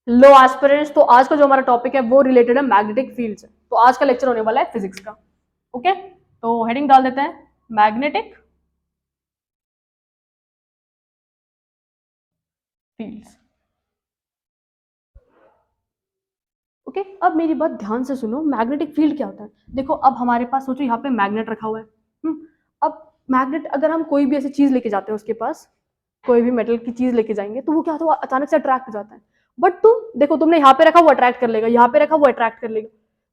लो aspirants, तो आज का जो हमारा टॉपिक है वो रिलेटेड है मैग्नेटिक फील्ड से। तो आज का लेक्चर होने वाला है फिजिक्स का। ओके, तो हेडिंग डाल देते हैं मैग्नेटिक फील्ड्स। ओके, अब मेरी बात ध्यान से सुनो, मैग्नेटिक फील्ड क्या होता है। देखो, अब हमारे पास सोचो यहाँ पे मैग्नेट रखा हुआ है। अब मैग्नेट, अगर हम कोई भी ऐसी चीज लेके जाते हैं उसके पास, कोई भी मेटल की चीज लेके जाएंगे तो वो क्या होता है, अचानक से अट्रैक्ट हो जाता है। बट तुम देखो, तुमने यहाँ पे रखा वो अट्रैक्ट कर लेगा, यहाँ पे रखा वो अट्रैक्ट कर लेगा।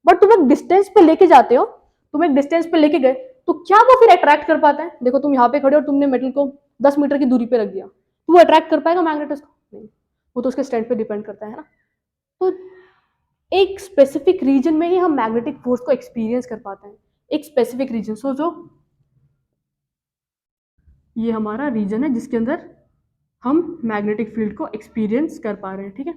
बट तुम एक डिस्टेंस पे लेके जाते हो, तुम एक डिस्टेंस पे लेके गए, तो क्या वो फिर अट्रैक्ट कर पाता है। देखो, तुम यहाँ पे खड़े हो और तुमने मेटल को 10 मीटर की दूरी पे रख दिया, तो वो अट्रैक्ट कर पाएगा मैग्नेट उसको? नहीं, वो तो उसके स्ट्रेंथ पे डिपेंड करता है ना। तो एक स्पेसिफिक रीजन में ही हम मैग्नेटिक फोर्स को एक्सपीरियंस कर पाते हैं। एक स्पेसिफिक रीजन सोचो, ये हमारा रीजन है जिसके अंदर हम मैग्नेटिक फील्ड को एक्सपीरियंस कर पा रहे हैं। ठीक है,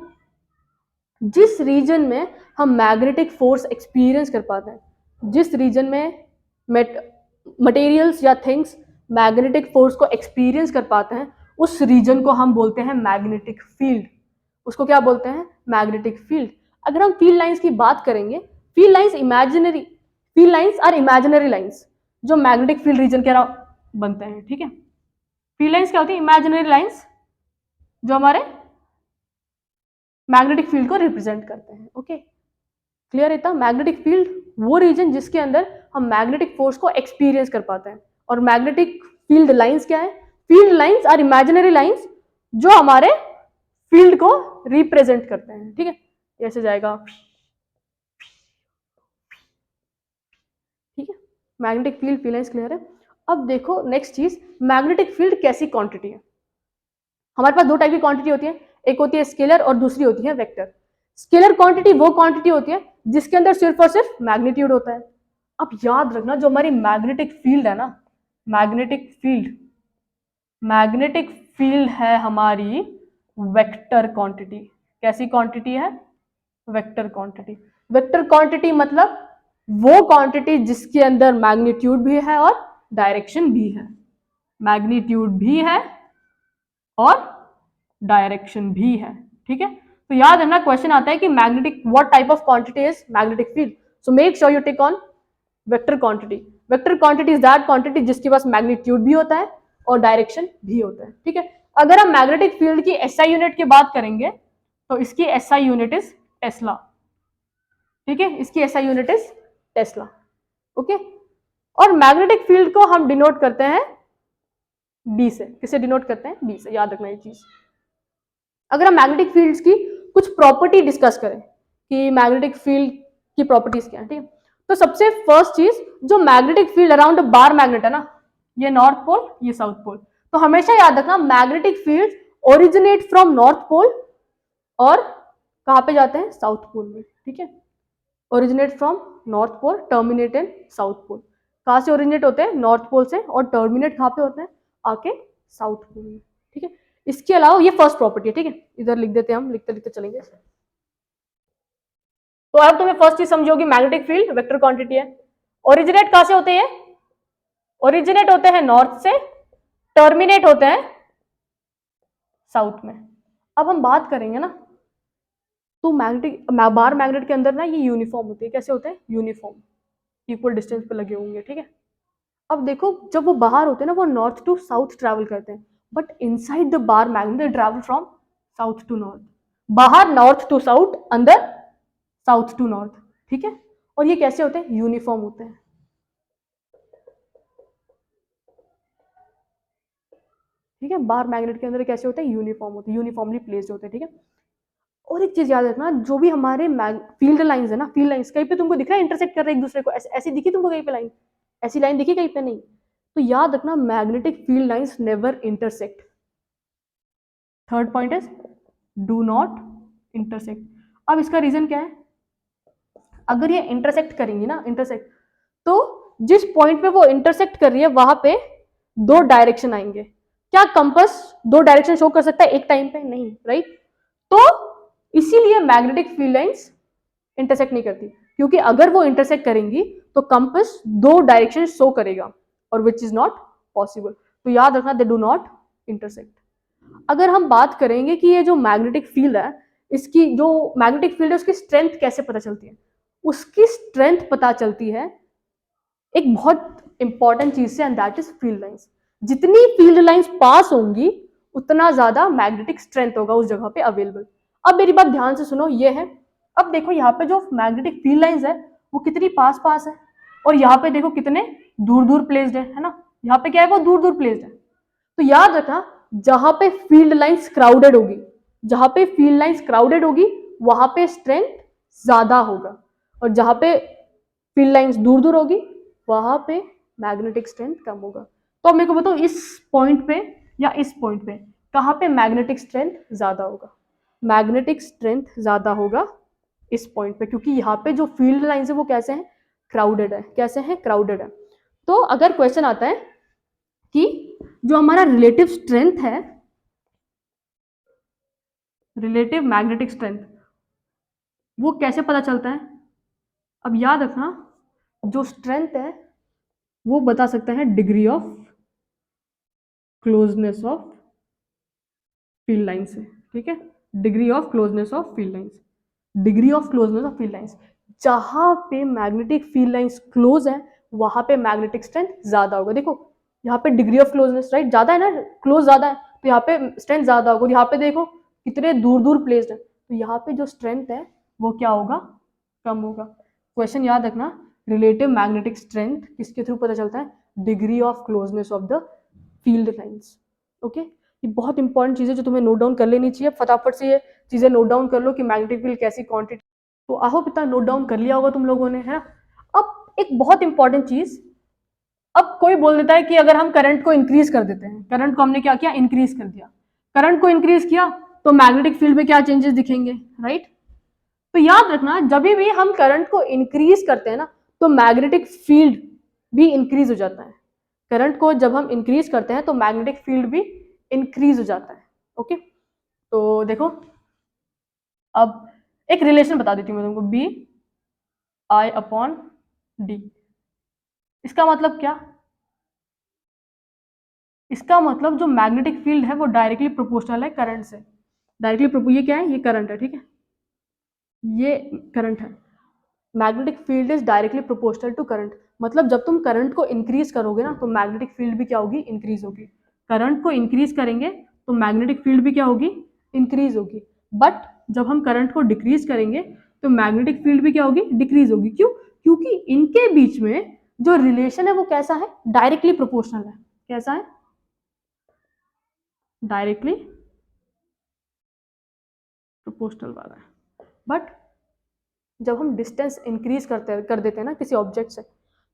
जिस रीजन में हम मैग्नेटिक फोर्स एक्सपीरियंस कर पाते हैं, जिस रीजन में मटेरियल्स या थिंग्स मैग्नेटिक फोर्स को एक्सपीरियंस कर पाते हैं, उस रीजन को हम बोलते हैं मैग्नेटिक फील्ड। उसको क्या बोलते हैं? Magnetic field. अगर हम फील्ड लाइंस की बात करेंगे, field lines are imaginary lines जो मैग्नेटिक फील्ड रीजन के अराउंड बनते हैं। ठीक है, फील्ड लाइंस क्या होती है? इमेजिनरी लाइंस जो हमारे मैग्नेटिक फील्ड को रिप्रेजेंट करते हैं। ओके, क्लियर है? था मैग्नेटिक फील्ड वो रीजन जिसके अंदर हम मैग्नेटिक फोर्स को एक्सपीरियंस कर पाते हैं। और मैग्नेटिक फील्ड लाइंस क्या है? Field lines are imaginary lines जो हमारे फील्ड को रिप्रेजेंट करते हैं। ठीक है, ऐसे जाएगा। ठीक है, मैग्नेटिक फील्ड लाइंस क्लियर है। अब देखो नेक्स्ट चीज, मैग्नेटिक फील्ड कैसी क्वांटिटी है। हमारे पास दो टाइप की क्वांटिटी होती है, एक होती है स्केलर और दूसरी होती है वेक्टर। स्केलर क्वांटिटी वो क्वांटिटी होती है जिसके अंदर सिर्फ और सिर्फ मैग्नीट्यूड होता है। अब याद रखना, जो हमारी मैग्नेटिक फील्ड है ना, मैग्नेटिक फील्ड मैग्नेटिक फील्ड है हमारी वेक्टर क्वांटिटी। कैसी क्वांटिटी है? Vector quantity. वेक्टर क्वांटिटी मतलब वो क्वांटिटी जिसके अंदर मैग्नीट्यूड भी है और डायरेक्शन भी है। मैग्नीट्यूड भी है और डायरेक्शन भी है। ठीक है, तो याद रखना, क्वेश्चन आता है कि magnetic what type of quantity is magnetic field. So make sure you tick on vector quantity. Vector quantity is that quantity जिसके पास मैग्नीट्यूड भी होता है और डायरेक्शन भी होता है। ठीक है, अगर हम मैग्नेटिक फील्ड की एसआई यूनिट की बात करेंगे तो इसकी एसआई यूनिट इज टेस्ला। ठीक है, इसकी SI unit is Tesla. Okay, और मैग्नेटिक फील्ड को हम डिनोट करते हैं बी से। किसे डिनोट करते हैं? बी से। याद रखना ये चीज। अगर हम मैग्नेटिक फील्ड्स की कुछ प्रॉपर्टी डिस्कस करें कि मैग्नेटिक फील्ड की प्रॉपर्टीज क्या है, ठीक है, तो सबसे फर्स्ट चीज, जो magnetic field around bar magnet है ना, ये नॉर्थ पोल, ये साउथ पोल, तो हमेशा याद रखना magnetic field originate from north pole और कहां पे जाते हैं? साउथ पोल में। ठीक है, originate from north pole, terminate in south pole. कहां से ओरिजिनेट होते हैं? नॉर्थ पोल से, और टर्मिनेट कहां पे होते हैं? आके साउथ पोल में। ठीक है, इसके अलावा ये फर्स्ट प्रॉपर्टी है। ठीक है, इधर लिख देते हैं, हम लिखते लिखते चलेंगे। तो अब तुम्हें फर्स्ट चीज समझोगी, मैग्नेटिक फील्ड वेक्टर क्वांटिटी है। ओरिजिनेट कहां से होते हैं? ओरिजिनेट होते हैं नॉर्थ से, टर्मिनेट होते हैं साउथ में। अब हम बात करेंगे ना, तो मैग्नेटिक बार मैग्नेट के अंदर ना ये यूनिफॉर्म होते हैं। कैसे होते हैं? यूनिफॉर्म, इक्वल डिस्टेंस पे लगे होंगे। ठीक है, अब देखो, जब वो बाहर होते हैं ना, वो नॉर्थ टू साउथ ट्रैवल करते हैं, but inside the bar magnet they travel from south to north. बाहर नॉर्थ टू साउथ, अंदर साउथ टू नॉर्थ। ठीक है, और ये कैसे होते हैं? यूनिफॉर्म होते हैं। ठीक है, बार मैग्नेट के अंदर कैसे होते हैं? यूनिफॉर्म होते हैं, यूनिफॉर्मली प्लेस्ड होते हैं। ठीक है, और एक चीज याद रखना, जो भी हमारे फील्ड लाइंस है ना, फील्ड लाइंस कहीं पे तुमको दिख रहा है इंटरसेक्ट कर रहे हैं एक दूसरे को? ऐसी दिखी तुमको कहीं पे लाइन? ऐसी लाइन दिखी कहीं पे? नहीं। तो याद रखना, magnetic field lines never intersect. Third point is do not intersect. अब इसका रीजन क्या है? अगर ये इंटरसेक्ट करेंगी ना, इंटरसेक्ट, तो जिस पॉइंट पे वो इंटरसेक्ट कर रही है वहां पे दो डायरेक्शन आएंगे। क्या कंपास दो डायरेक्शन शो कर सकता है एक टाइम पे? नहीं, राइट? तो इसीलिए मैग्नेटिक फील्ड लाइंस इंटरसेक्ट नहीं करती, क्योंकि अगर वो इंटरसेक्ट करेंगी तो कंपास दो डायरेक्शन शो करेगा, और विच इज नॉट पॉसिबल। तो याद रखना, दे डू नॉट इंटरसेक्ट। अगर हम बात करेंगे कि ये जो मैग्नेटिक फील्ड है, इसकी जो मैग्नेटिक फील्ड है उसकी स्ट्रेंथ कैसे पता चलती है? उसकी स्ट्रेंथ पता चलती है एक बहुत इंपॉर्टेंट चीज से, and that is field lines. जितनी फील्ड लाइंस पास होंगी उतना ज्यादा मैग्नेटिक स्ट्रेंथ होगा उस जगह पे अवेलेबल। अब मेरी बात ध्यान से सुनो, ये है, अब देखो यहाँ पे जो मैग्नेटिक फील्ड लाइंस है वो कितनी पास पास है, और यहाँ पे देखो कितने दूर दूर प्लेस्ड है ना, यहाँ पे क्या है वो दूर दूर प्लेस्ड है। तो याद रखना, जहां पे फील्ड लाइंस क्राउडेड होगी, जहां पे फील्ड लाइंस क्राउडेड होगी वहां पे स्ट्रेंथ ज्यादा होगा, और जहां पे फील्ड लाइंस दूर दूर होगी वहां पे मैग्नेटिक स्ट्रेंथ कम होगा। तो अब मेरे को बताओ इस पॉइंट पे या इस पॉइंट पे कहां पे मैग्नेटिक स्ट्रेंथ ज्यादा होगा? मैग्नेटिक स्ट्रेंथ ज्यादा होगा इस पॉइंट पे, क्योंकि यहाँ पे जो फील्ड लाइंस है वो कैसे हैं? क्राउडेड है। कैसे हैं? क्राउडेड है। तो अगर क्वेश्चन आता है कि जो हमारा रिलेटिव स्ट्रेंथ है, रिलेटिव मैग्नेटिक स्ट्रेंथ, वो कैसे पता चलता है? अब याद रखना, जो स्ट्रेंथ है वो बता सकता है degree of closeness of field line से। ठीक है, degree of closeness of field lines, degree of closeness of field lines. जहां पे मैग्नेटिक फील्ड लाइंस क्लोज है वहां पे मैग्नेटिक स्ट्रेंथ ज्यादा होगा। देखो यहाँ पे डिग्री ऑफ क्लोजनेस राइट ज्यादा है ना, क्लोज ज्यादा है, तो यहाँ पे स्ट्रेंथ ज्यादा होगा। और यहाँ पे देखो कितने दूर दूर प्लेस्ड है, तो यहाँ पे जो स्ट्रेंथ है वो क्या होगा? कम होगा। क्वेश्चन याद रखना, रिलेटिव मैग्नेटिक स्ट्रेंथ किसके थ्रू पता चलता है? Degree of closeness of the field lines. Okay, ये बहुत इंपॉर्टेंट चीज़ है जो तुम्हें नोट डाउन कर लेनी चाहिए। फटाफट से ये चीज़ें नोट डाउन कर लो कि मैग्नेटिक फील्ड कैसी क्वांटिटी। तो आई होप इतना नोट डाउन कर लिया होगा तुम लोगों ने, है ना। अब एक बहुत इंपॉर्टेंट चीज, अब कोई बोल देता है कि अगर हम करंट को इंक्रीज कर देते हैं, करंट को हमने क्या किया? इंक्रीज कर दिया। करंट को इंक्रीज किया तो मैग्नेटिक फील्ड में क्या चेंजेस दिखेंगे? राइट। तो याद रखना, जब भी हम करंट को इंक्रीज करते हैं ना तो मैग्नेटिक फील्ड भी इंक्रीज हो जाता है। करंट को जब हम इंक्रीज करते हैं तो मैग्नेटिक फील्ड भी इंक्रीज हो जाता है। ओके, तो देखो अब एक रिलेशन बता देती हूँ मैं तुमको, बी आई अपॉन डी। इसका मतलब क्या? इसका मतलब जो मैग्नेटिक फील्ड है वो डायरेक्टली प्रोपोर्शनल है करंट से। डायरेक्टली ये क्या है? ये करंट है। ठीक है, ये करंट है। Magnetic field is directly proportional to current. मतलब जब तुम करंट को इंक्रीज करोगे ना तो मैग्नेटिक फील्ड भी क्या होगी? इंक्रीज होगी। करंट को इंक्रीज करेंगे तो मैग्नेटिक फील्ड भी क्या होगी? इंक्रीज होगी। बट जब हम करंट को डिक्रीज करेंगे तो मैग्नेटिक फील्ड भी क्या होगी? डिक्रीज होगी। क्यों? क्योंकि इनके बीच में जो रिलेशन है वो कैसा है? डायरेक्टली प्रोपोर्शनल है। कैसा है? डायरेक्टली प्रोपोर्शनल वाला है। बट जब हम डिस्टेंस इंक्रीज कर देते हैं ना किसी ऑब्जेक्ट से,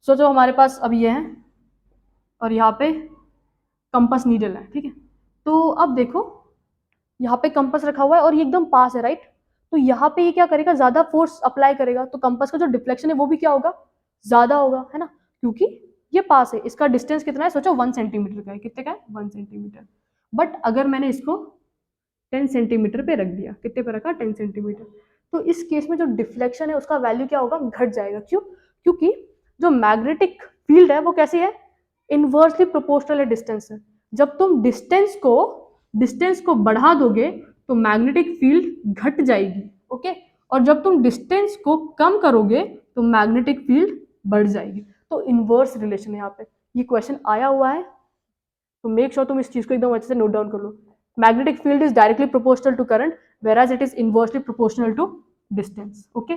सोचो हमारे पास अब ये है और यहाँ पे कंपास नीडल है। ठीक है, तो अब देखो यहाँ पे कंपास रखा हुआ है और ये एकदम पास है, राइट। तो यहाँ पे ये क्या करेगा? ज्यादा फोर्स अप्लाई करेगा, तो कंपास का जो डिफ्लेक्शन है वो भी क्या होगा? ज्यादा होगा, है ना, क्योंकि ये पास है। इसका डिस्टेंस कितना है? सोचो 1 सेंटीमीटर का है। कितने का है? 1 सेंटीमीटर। बट अगर मैंने इसको 10 सेंटीमीटर पे रख दिया, कितने पे रखा? 10 सेंटीमीटर, तो इस केस में जो डिफ्लेक्शन है उसका वैल्यू क्या होगा? घट जाएगा। क्यों? क्योंकि जो मैग्नेटिक फील्ड है वो कैसी है? इनवर्सली प्रोपोर्शनल है डिस्टेंस से। जब तुम डिस्टेंस को बढ़ा दोगे तो मैग्नेटिक फील्ड घट जाएगी। ओके, और जब तुम डिस्टेंस को कम करोगे तो मैग्नेटिक फील्ड बढ़ जाएगी। तो इनवर्स रिलेशन है यहाँ पे। ये क्वेश्चन आया हुआ है, तो मेक श्योर तुम इस चीज को एकदम अच्छे से नोट डाउन कर लो। Magnetic field is directly proportional to current whereas it is inversely proportional to distance. Okay,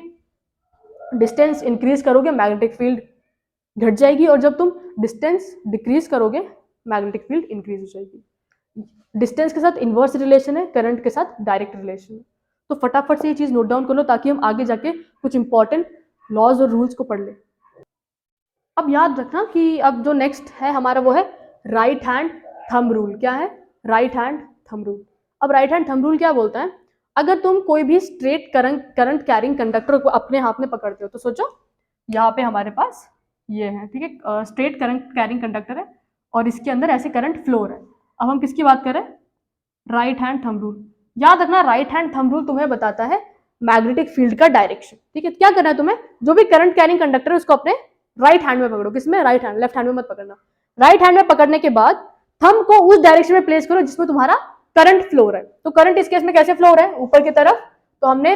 distance increase करोगे मैग्नेटिक फील्ड घट जाएगी, और जब तुम डिस्टेंस डिक्रीज करोगे मैग्नेटिक फील्ड इंक्रीज हो जाएगी। डिस्टेंस के साथ इनवर्स रिलेशन है, करंट के साथ डायरेक्ट रिलेशन है। तो फटाफट से ये चीज नोट डाउन कर लो ताकि हम आगे जाके कुछ इंपॉर्टेंट लॉज और रूल्स को पढ़ ले। अब याद रखना कि अब जो नेक्स्ट है हमारा वो है राइट हैंड थंब रूल। क्या है? Right hand thumb rule. अब राइट हैंड थंब रूल क्या बोलता है? अगर तुम कोई भी स्ट्रेट करंट कैरिंग कंडक्टर को अपने हाथ में पकड़ते हो, तो सोचो यहाँ पे हमारे पास ये है, ठीक है, स्ट्रेट करंट कैरिंग कंडक्टर है और इसके अंदर ऐसे करंट फ्लो है। अब हम किसकी बात करें? Right hand thumb rule. याद रखना, राइट हैंड थंब रूल तुम्हें बताता है मैग्नेटिक फील्ड का डायरेक्शन। ठीक है, क्या करना है तुम्हें? जो भी करंट कैरिंग कंडक्टर है उसको अपने राइट हैंड में पकड़ो। किसमें? राइट हैंड, लेफ्ट हैंड में मत पकड़ना। राइट हैंड में पकड़ने के बाद थंब को उस डायरेक्शन में प्लेस करो जिसमें तुम्हारा करंट फ्लो हो रहा है। तो करंट इस केस में कैसे फ्लो हो रहा है? ऊपर की तरफ। तो हमने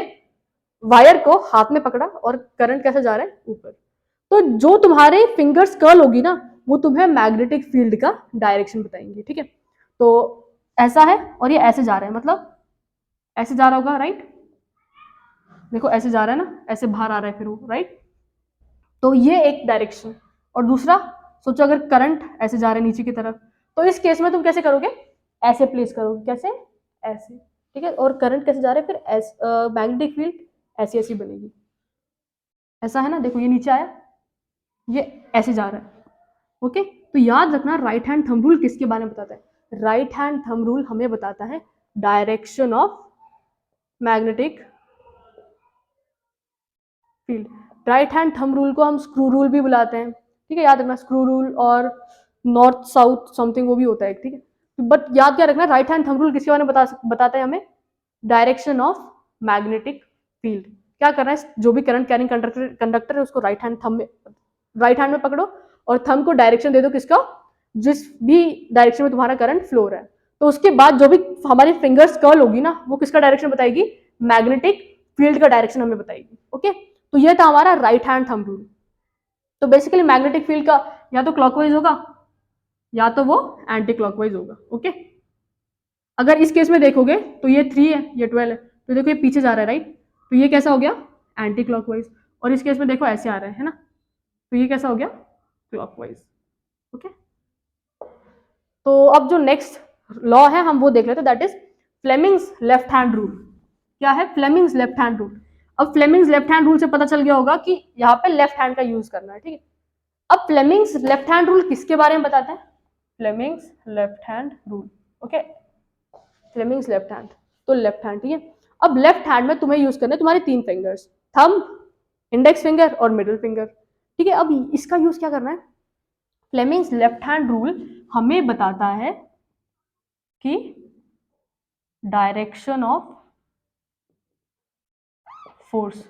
वायर को हाथ में पकड़ा और करंट कैसे जा रहा है ऊपर। तो जो तुम्हारे फिंगर्स कर्ल होगी ना वो तुम्हें मैग्नेटिक फील्ड का डायरेक्शन बताएंगे, ठीक है। तो ऐसा है और ये ऐसे जा रहा है, मतलब ऐसे जा रहा होगा, राइट। देखो ऐसे जा रहा है ना, ऐसे बाहर आ रहा है फिर वो, राइट। तो ये एक डायरेक्शन। और दूसरा सोचो अगर करंट ऐसे जा रहा है नीचे की तरफ, तो इस केस में तुम कैसे करोगे, ऐसे प्लेस करोगे, कैसे, ऐसे, ठीक है। और करंट कैसे जा रहा है फिर मैग्नेटिक फील्ड ऐसी ऐसी बनेगी, ऐसा है ना। देखो ये नीचे आया, ये ऐसे जा रहा है, ओके। तो याद रखना राइट हैंड थंब रूल किसके बारे में बताता है, राइट हैंड थंब रूल हमें बताता है direction of magnetic field. Right hand thumb rule को हम स्क्रू रूल भी बुलाते हैं, ठीक है, याद रखना स्क्रू रूल और नॉर्थ साउथ समथिंग वो भी होता है, ठीक है। बट याद क्या रखना, राइट हैंड थंब रूल किसके बारे में बताता है हमें, डायरेक्शन ऑफ मैग्नेटिक फील्ड। क्या करना है, जो भी करंट कैरिंग कंडक्टर है उसको राइट हैंड में पकड़ो और थंब को डायरेक्शन दे दो किसका, जिस भी डायरेक्शन में तुम्हारा करंट फ्लो रहा है। तो उसके बाद जो भी हमारी फिंगर्स कर्ल होगी ना वो किसका डायरेक्शन बताएगी, मैग्नेटिक फील्ड का डायरेक्शन हमें बताएगी, ओके। तो ये था हमारा राइट हैंड थंब रूल। तो बेसिकली मैग्नेटिक फील्ड का या तो क्लॉकवाइज होगा या तो वो एंटी क्लॉकवाइज होगा, ओके। अगर इस केस में देखोगे तो ये 3 है, ये 12 है, तो देखो ये पीछे जा रहा है, राइट। तो ये कैसा हो गया, एंटी क्लॉकवाइज। और इस केस में देखो ऐसे आ रहा है ना, तो ये कैसा हो गया, क्लॉकवाइज, ओके। तो अब जो नेक्स्ट लॉ है हम वो देख लेते हैं, that is Fleming's left hand rule. क्या है, फ्लेमिंग्स लेफ्ट हैंड रूल। अब फ्लेमिंग्स लेफ्ट हैंड रूल से पता चल गया होगा कि यहाँ पे लेफ्ट हैंड का यूज करना है, ठीक है। अब फ्लेमिंग्स लेफ्ट हैंड रूल किसके बारे में बताते हैं, Fleming's left hand rule, okay. Fleming's left hand, तो लेफ्ट हैंड, ठीक है। अब लेफ्ट हैंड में तुम्हें यूज करना है तुम्हारे 3 फिंगर्स, थंब, इंडेक्स फिंगर और मिडिल फिंगर, ठीक है। अब इसका यूज क्या करना है, फ्लेमिंग्स लेफ्ट हैंड रूल हमें बताता है कि direction of force,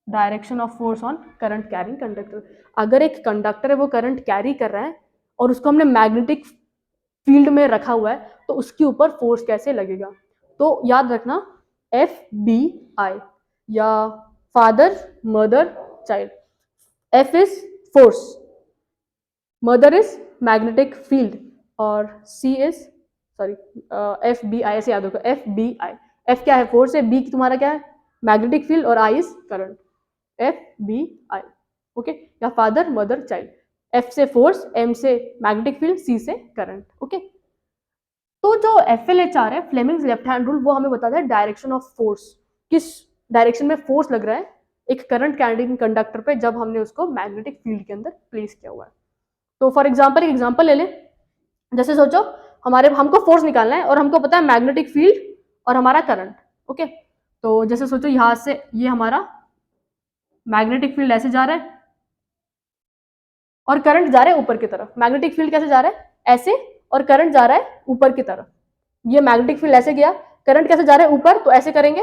direction of force on current carrying conductor. अगर एक कंडक्टर है वो करंट कैरी कर रहा है और उसको हमने मैग्नेटिक फील्ड में रखा हुआ है तो उसके ऊपर फोर्स कैसे लगेगा। तो याद रखना FBI या father mother child, F is force, mother is magnetic field और C इज सॉरी FBI, ऐसे याद रखो FBI। F क्या है, फोर्स है, B तुम्हारा क्या है, मैग्नेटिक फील्ड और I is current, FBI, okay. या फादर मदर चाइल्ड, F से फोर्स, M से मैग्नेटिक फील्ड, C से करंट, ओके। तो जो FLHR है फ्लेमिंग्स लेफ्ट हैंड रूल वो हमें बताता है डायरेक्शन ऑफ फोर्स, किस डायरेक्शन में फोर्स लग रहा है एक करंट कैरिंग कंडक्टर पे जब हमने उसको मैग्नेटिक फील्ड के अंदर प्लेस किया हुआ है। तो फॉर एग्जांपल एक एग्जांपल ले ले, जैसे सोचो हमको फोर्स निकालना है और हमको पता है मैग्नेटिक फील्ड और हमारा करंट, ओके। तो जैसे सोचो यहां से ये हमारा मैग्नेटिक फील्ड ऐसे जा रहा है और करंट जा रहा है ऊपर की तरफ। मैग्नेटिक फील्ड कैसे जा रहा है, ऐसे, और करंट जा रहा है ऊपर की तरफ। ये मैग्नेटिक फील्ड ऐसे गया, करंट कैसे जा रहा है ऊपर, तो ऐसे करेंगे।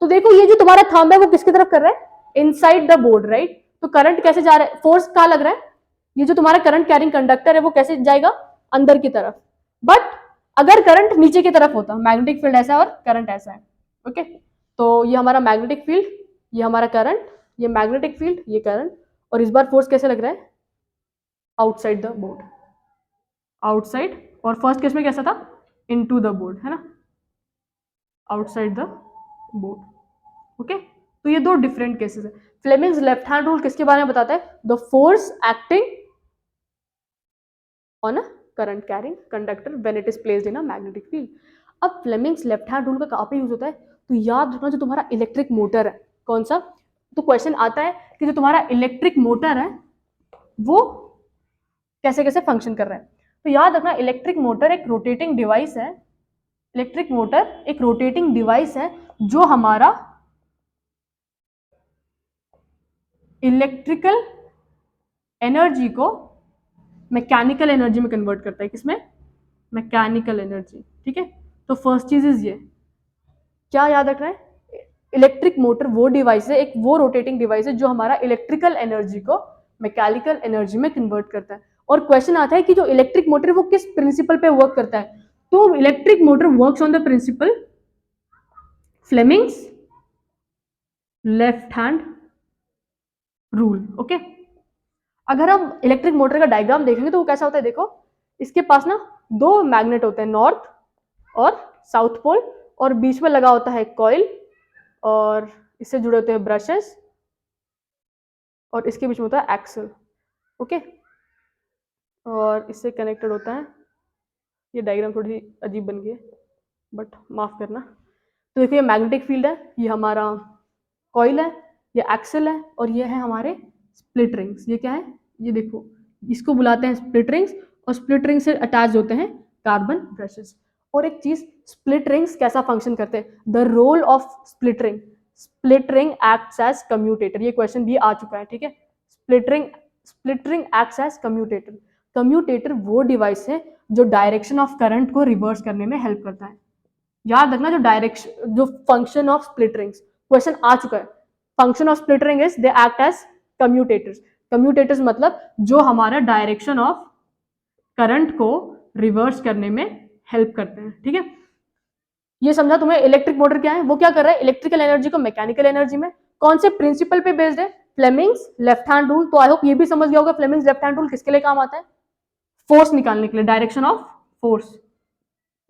तो देखो ये जो तुम्हारा थंब है वो किसकी तरफ कर रहा है, इनसाइड द बोर्ड, राइट। तो करंट कैसे जा रहा है, फोर्स कहाँ लग रहा है, ये जो तुम्हारा करंट कैरिंग कंडक्टर है वो कैसे जाएगा, अंदर की तरफ। बट अगर करंट नीचे की तरफ होता, मैग्नेटिक फील्ड ऐसा और करंट ऐसा है, ओके। तो ये हमारा मैग्नेटिक फील्ड, ये हमारा करंट, ये मैग्नेटिक फील्ड, ये करंट, और इस बार फोर्स कैसे लग रहा है, आउटसाइड द बोर्ड, आउटसाइड। और फर्स्ट केस में कैसा था, इनटू द बोर्ड, है ना, आउटसाइड द बोर्ड, ओके। तो ये 2 डिफरेंट केसेस है। फ्लेमिंग्स लेफ्ट हैंड रूल किसके बारे में बताता है, the force acting on a current carrying conductor when it is placed in a magnetic field. अब फ्लेमिंग्स लेफ्ट हैंड रूल का कहाँ पे यूज होता है, तो याद रखना जो तुम्हारा इलेक्ट्रिक मोटर है, कौन सा, तो क्वेश्चन आता है कि जो तुम्हारा इलेक्ट्रिक मोटर है वो कैसे कैसे फंक्शन कर रहा है। तो याद रखना इलेक्ट्रिक मोटर एक रोटेटिंग डिवाइस है, इलेक्ट्रिक मोटर एक रोटेटिंग डिवाइस है जो हमारा इलेक्ट्रिकल एनर्जी को मैकेनिकल एनर्जी में कन्वर्ट करता है, किसमें, मैकेनिकल एनर्जी, ठीक है। तो फर्स्ट चीज इज ये, क्या याद रखना है, इलेक्ट्रिक मोटर वो डिवाइस है, एक वो रोटेटिंग डिवाइस है जो हमारा इलेक्ट्रिकल एनर्जी को मैकेनिकल एनर्जी में कन्वर्ट करता है। और क्वेश्चन आता है कि जो इलेक्ट्रिक मोटर वो किस प्रिंसिपल पे वर्क करता है, तो electric motor works on the principle Fleming's left hand rule. Okay, अगर हम इलेक्ट्रिक मोटर का डायग्राम देखेंगे तो वो कैसा होता है, देखो इसके पास ना दो मैग्नेट होते हैं, नॉर्थ और साउथ पोल, और बीच में लगा होता है कॉइल, और इससे जुड़े होते हैं ब्रशेस, और इसके बीच में होता है एक्सल। ओके, और इससे कनेक्टेड होता है, ये डायग्राम थोड़ी सी अजीब बन गई है बट माफ करना। तो देखिए मैग्नेटिक फील्ड है, ये हमारा कॉइल है, ये एक्सल है, और ये है हमारे स्प्लिट रिंग्स। ये क्या है, ये देखो इसको बुलाते हैं स्प्लिट रिंग्स, और स्प्लिट रिंग से अटैच होते हैं कार्बन ब्रशेस। और एक चीज, स्प्लिट रिंग्स कैसा फंक्शन करते हैं, the role of split ring, split ring acts as commutator. ये क्वेश्चन भी आ चुका है, ठीक है। Split ring acts as commutator. Commutator वो डिवाइस है जो डायरेक्शन ऑफ करंट को रिवर्स करने में हेल्प करता है। याद रखना, जो डायरेक्शन, जो function of split rings, question आ चुका है। Function of split ring is they act as commutators. Commutators मतलब जो हमारा डायरेक्शन ऑफ करंट को रिवर्स करने में हेल्प करते हैं, ठीक है। ये समझा तुम्हें इलेक्ट्रिक मोटर क्या है, वो क्या कर रहा है, इलेक्ट्रिकल एनर्जी को मैकेनिकल एनर्जी में कौन से प्रिंसिपल पे बेस्ड है, फ्लेमिंग्स लेफ्ट हैंड रूल। तो आई होप ये भी समझ गया होगा फ्लेमिंग्स लेफ्ट हैंड रूल किसके लिए काम आता है, फोर्स निकालने के लिए, direction of force,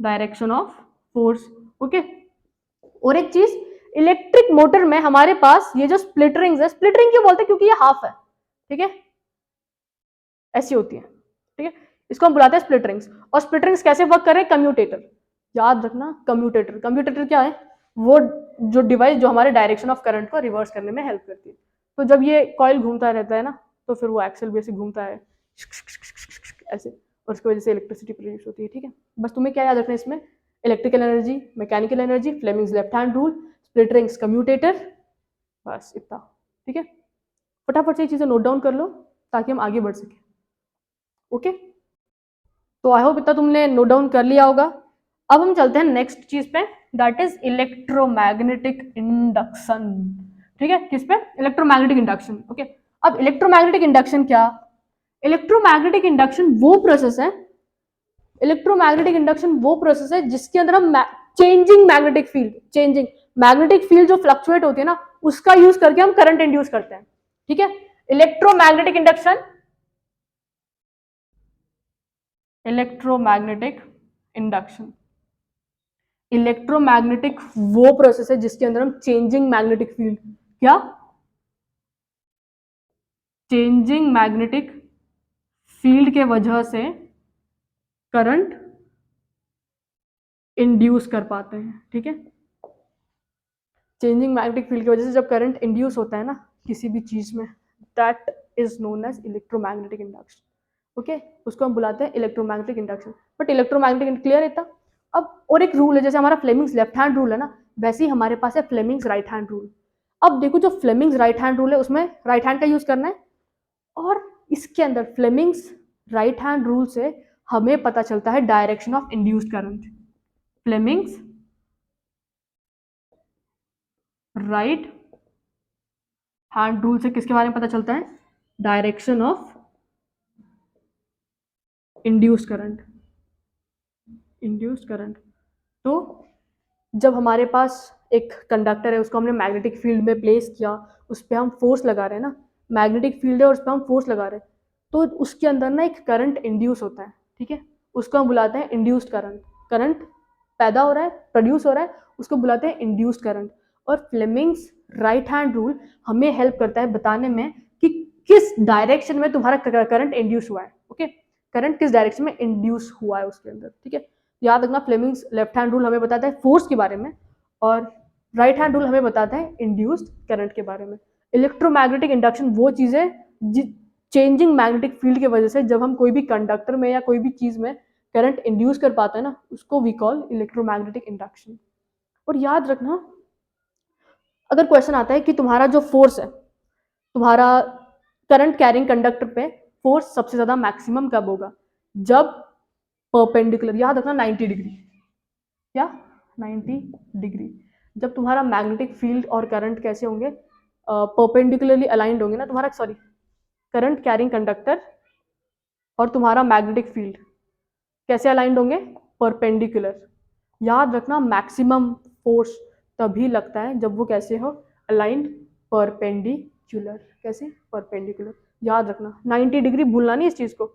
direction of force. Okay, और एक चीज, इलेक्ट्रिक मोटर में हमारे पास ये जो स्प्लिट रिंग्स है, स्प्लिट रिंग क्यों बोलते हैं, क्योंकि ये हाफ है, ठीक है, ऐसी होती है, ठीक है, इसको हम बुलाते हैं स्प्लिट रिंग्स। और स्प्लिट रिंग्स कैसे वर्क कर रहे हैं, कम्यूटेटर। याद रखना, कम्यूटेटर, कम्यूटेटर क्या है, वो जो डिवाइस जो हमारे डायरेक्शन ऑफ करंट को रिवर्स करने में हेल्प करती है। तो जब ये कॉइल घूमता रहता है ना, तो फिर वो एक्सेल भी ऐसे घूमता है ऐसे, और उसकी वजह से इलेक्ट्रिसिटी प्रोड्यूस होती है, ठीक है। बस तुम्हें क्या याद रखना है इसमें, electrical energy, mechanical energy, Fleming's left hand rule, split rings, commutator, बस इतना, ठीक है। फटाफट से ये चीजें नोट डाउन कर लो ताकि हम आगे बढ़ सके। ओके, तो आई होप इतना तुमने नोट डाउन कर लिया होगा। अब हम चलते हैं नेक्स्ट चीज पे, दैट इज इलेक्ट्रोमैग्नेटिक इंडक्शन। ठीक है, किस पे, इलेक्ट्रोमैग्नेटिक इंडक्शन। ओके, अब इलेक्ट्रोमैग्नेटिक इंडक्शन क्या, इलेक्ट्रोमैग्नेटिक इंडक्शन वो प्रोसेस है, इलेक्ट्रोमैग्नेटिक इंडक्शन वो प्रोसेस है जिसके अंदर हम changing magnetic field, changing magnetic field जो फ्लक्चुएट होती है ना, उसका यूज करके हम करंट इंड्यूस करते हैं, ठीक है। Electromagnetic induction, electromagnetic induction, electromagnetic वो प्रोसेस है जिसके अंदर हम चेंजिंग मैग्नेटिक फील्ड, क्या, चेंजिंग मैग्नेटिक फील्ड के वजह से करंट इंड्यूस कर पाते हैं, ठीक है। चेंजिंग मैग्नेटिक फील्ड की वजह से जब करंट इंड्यूस होता है ना किसी भी चीज में, that is known as electromagnetic induction. Okay, उसको हम बुलाते हैं electromagnetic induction. But electromagnetic clear इतना। अब और एक रूल है, जैसे हमारा फ्लेमिंग्स लेफ्ट हैंड रूल है ना, वैसे ही हमारे पास है फ्लेमिंग्स राइट हैंड रूल। अब देखो, जो फ्लेमिंग्स राइट हैंड रूल है उसमें राइट हैंड का यूज करना है, और इसके अंदर फ्लेमिंग्स राइट हैंड रूल से हमें पता चलता है direction of induced current. Fleming's right hand rule से किसके बारे में पता चलता है, direction of induced current, induced current. तो जब हमारे पास एक कंडक्टर है, उसको हमने मैग्नेटिक फील्ड में प्लेस किया, उस पर हम फोर्स लगा रहे हैं ना, मैग्नेटिक फील्ड है और उस पर हम फोर्स लगा रहे हैं, तो उसके अंदर ना एक करंट इंड्यूस होता है, ठीक है, उसको हम बुलाते हैं इंड्यूस्ड करंट। करंट पैदा हो रहा है, प्रोड्यूस हो रहा है, उसको बुलाते हैं इंड्यूस्ड करंट। और फ्लेमिंग्स राइट हैंड रूल हमें हेल्प करता है बताने में कि किस डायरेक्शन में तुम्हारा करंट इंड्यूस हुआ है। ओके, करंट किस डायरेक्शन में इंड्यूस हुआ है उसके अंदर, ठीक है। याद रखना, फ्लेमिंग्स लेफ्ट हैंड रूल हमें बताता है फोर्स के बारे में, और राइट हैंड रूल हमें बताता है इंड्यूस्ड करंट के बारे में। इलेक्ट्रोमैग्नेटिक इंडक्शन वो चीज है चेंजिंग मैग्नेटिक फील्ड की वजह से जब हम कोई भी कंडक्टर में या कोई भी चीज में करंट इंड्यूस कर पाते हैं ना, उसको वी कॉल इलेक्ट्रोमैग्नेटिक इंडक्शन। और याद रखना, अगर क्वेश्चन आता है कि तुम्हारा जो फोर्स है, तुम्हारा करंट कैरिंग कंडक्टर पे फोर्स सबसे ज्यादा मैक्सिमम कब होगा, जब परपेंडिकुलर, याद रखना 90 डिग्री, क्या 90 डिग्री, जब तुम्हारा मैग्नेटिक फील्ड और करंट कैसे होंगे, परपेंडिकुलरली अलाइंड होंगे ना, तुम्हारा सॉरी करंट कैरिंग कंडक्टर और तुम्हारा मैग्नेटिक फील्ड कैसे अलाइंड होंगे, परपेंडिकुलर। याद रखना, मैक्सिमम फोर्स तभी लगता है जब वो कैसे हो, अलाइंड परपेंडिकुलर। कैसे? परपेंडिकुलर। याद रखना 90 डिग्री, भूलना नहीं इस चीज को।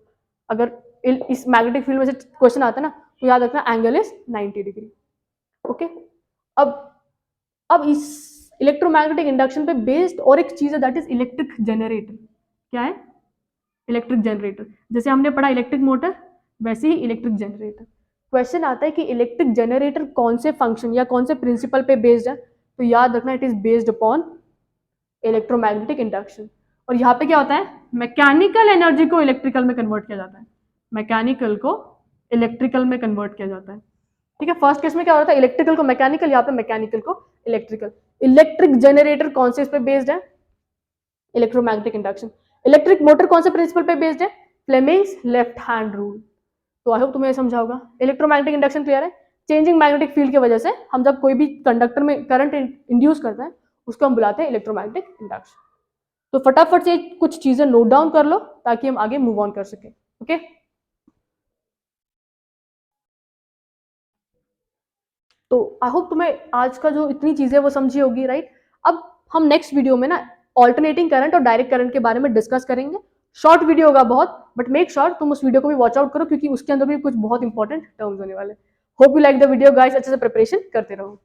अगर इस मैग्नेटिक फील्ड में से क्वेश्चन आता है ना तो याद रखना एंगल इज 90 डिग्री। ओके, अब इस इलेक्ट्रोमैग्नेटिक इंडक्शन पे बेस्ड और एक चीज है दैट इज इलेक्ट्रिक जनरेटर। क्या है? Electric generator. जैसे हमने पढ़ा इलेक्ट्रिक मोटर, वैसे ही इलेक्ट्रिक जनरेटर। क्वेश्चन आता है कि इलेक्ट्रिक जनरेटर कौन से फंक्शन या कौन से प्रिंसिपल पे बेस्ड है, तो याद रखना it is based upon electromagnetic induction. और यहाँ पे क्या होता है? मैकेनिकल एनर्जी को इलेक्ट्रिकल में कन्वर्ट किया जाता है। मैकेनिकल को इलेक्ट्रिकल में कन्वर्ट किया जाता है। ठीक है, फर्स्ट केस में क्या हो रहा था? इलेक्ट्रिकल को मैकेनिकल, यहाँ पे मैकेनिकल को इलेक्ट्रिकल। इलेक्ट्रिक जनरेटर कौन से इस पे बेस्ड है? Electromagnetic induction. इलेक्ट्रिक मोटर कौन से प्रिंसिपल पे बेस्ड है? Fleming's left hand rule. तो आई होप तुम्हें समझा होगा। इलेक्ट्रोमैग्नेटिक इंडक्शन क्लियर है? चेंजिंग मैग्नेटिक फील्ड की वजह से हम जब कोई भी कंडक्टर में करंट इंड्यूस करते हैं उसको हम बुलाते हैं इलेक्ट्रोमैग्नेटिक इंडक्शन। तो फटाफट से कुछ चीजें नोट डाउन कर लो ताकि हम आगे मूव ऑन कर सकें। ओके, तो आई होप तुम्हें आज का जो इतनी चीजें वो समझी होगी, राइट? अब हम नेक्स्ट वीडियो में ना ऑल्टरनेटिंग करंट और डायरेक्ट करंट के बारे में डिस्कस करेंगे। शॉर्ट वीडियो होगा बहुत, बट मेक श्योर तुम उस वीडियो को भी वॉच आउट करो क्योंकि उसके अंदर भी कुछ बहुत इंपॉर्टेंट टर्म्स होने वाले। Hope you like the video guys, अच्छे से प्रिपरेशन करते रहो।